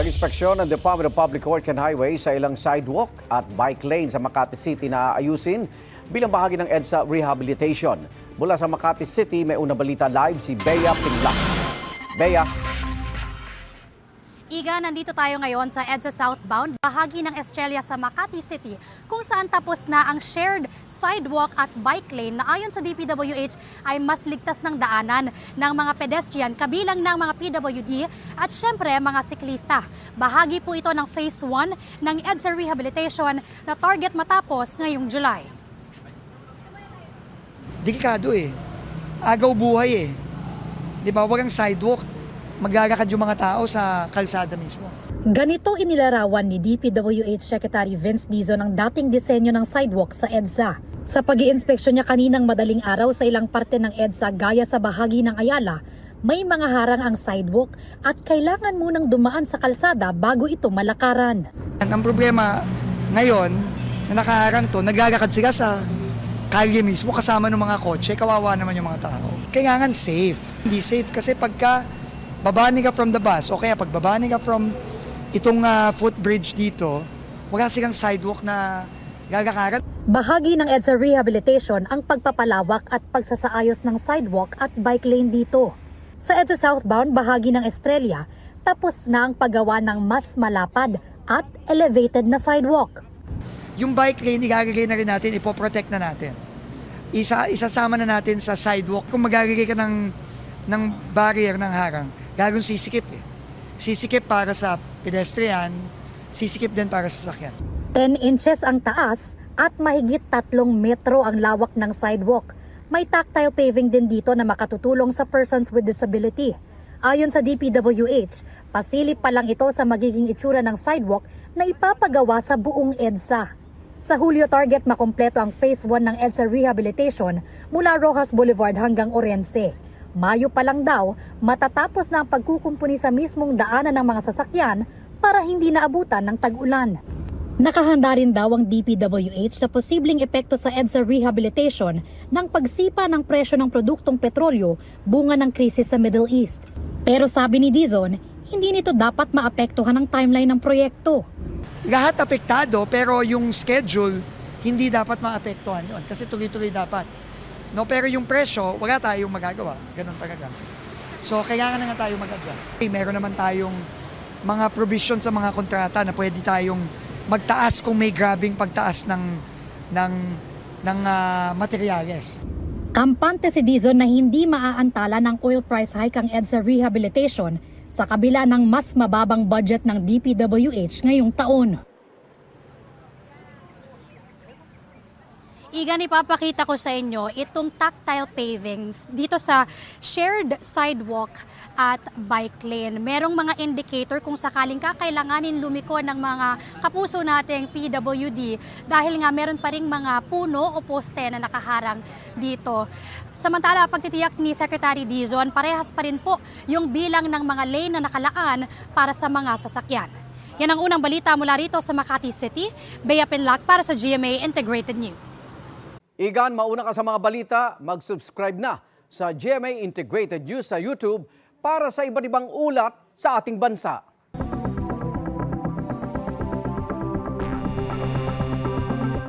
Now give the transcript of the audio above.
Nag-inspeksyon ng Department of Public Works and Highways sa ilang sidewalk at bike lane sa Makati City na aayusin bilang bahagi ng EDSA rehabilitation. Mula sa Makati City, may unang balita live si Bea Pinlac. Bea. Iga, nandito tayo ngayon sa EDSA Southbound, bahagi ng Estrella sa Makati City, kung saan tapos na ang shared sidewalk at bike lane na ayon sa DPWH ay mas ligtas ng daanan ng mga pedestrian, kabilang ng mga PWD at syempre mga siklista. Bahagi po ito ng Phase 1 ng EDSA Rehabilitation na target matapos ngayong July. Delikado Agaw buhay Di ba? Walang sidewalk. Maglalakad yung mga tao sa kalsada mismo. Ganito inilarawan ni DPWH Secretary Vince Dizon ang dating disenyo ng sidewalk sa EDSA. Sa pag-iinspeksyon niya kaninang madaling araw sa ilang parte ng EDSA gaya sa bahagi ng Ayala, may mga harang ang sidewalk at kailangan munang dumaan sa kalsada bago ito malakaran. Ang problema ngayon na nakaharang to, naglalakad sila sa kalye mismo kasama ng mga kotse, kawawa naman yung mga tao. Kailangan safe. Hindi safe kasi pagka babani ka from the bus o kaya pag babani ka from itong footbridge dito, wala silang sidewalk na lalakaran. Bahagi ng EDSA Rehabilitation ang pagpapalawak at pagsasaayos ng sidewalk at bike lane dito. Sa EDSA Southbound, bahagi ng Estrella, tapos na ang paggawa ng mas malapad at elevated na sidewalk. Yung bike lane, ilalagay na rin natin, ipoprotect na natin. Isasama na natin sa sidewalk. Kung maglalagay ka ng barrier ng harang, gagawin sisikip Sisikip para sa pedestrian, sisikip din para sa sasakyan. 10 inches ang taas at mahigit 3 metro ang lawak ng sidewalk. May tactile paving din dito na makatutulong sa persons with disability. Ayon sa DPWH, pasilip pa lang ito sa magiging itsura ng sidewalk na ipapagawa sa buong EDSA. Sa Hulyo target makumpleto ang Phase 1 ng EDSA Rehabilitation mula Rojas Boulevard hanggang Orense. Mayo pa lang daw, matatapos na ang pagkukumpuni sa mismong daanan ng mga sasakyan para hindi naabutan ng tag-ulan. Nakahanda rin daw ang DPWH sa posibleng epekto sa EDSA Rehabilitation ng pagsipa ng presyo ng produktong petrolyo bunga ng krisis sa Middle East. Pero sabi ni Dizon, hindi nito dapat maapektuhan ang timeline ng proyekto. Lahat apektado pero yung schedule hindi dapat maapektuhan yun kasi tuloy-tuloy dapat. No, pero yung presyo, wala tayong magagawa. Ganun talaga. So, kailangan na nga tayo mag-adjust. Meron naman tayong mga provision sa mga kontrata na pwede tayong magtaas kung may grabing pagtaas ng materyales. Kampante si Dizon na hindi maaantala ng oil price hike ang EDSA Rehabilitation sa kabila ng mas mababang budget ng DPWH ngayong taon. Igan, ipapakita ko sa inyo itong tactile pavings dito sa shared sidewalk at bike lane. Merong mga indicator kung sakaling kakailanganin lumiko ng mga kapuso nating PWD dahil nga meron pa ring mga puno o poste na nakaharang dito. Samantala, pagtitiyak ni Secretary Dizon, parehas pa rin po yung bilang ng mga lane na nakalaan para sa mga sasakyan. Yan ang unang balita mula rito sa Makati City. Bea Pinlac para sa GMA Integrated News. Igan, mauna ka sa mga balita, mag-subscribe na sa GMA Integrated News sa YouTube para sa iba't ibang ulat sa ating bansa.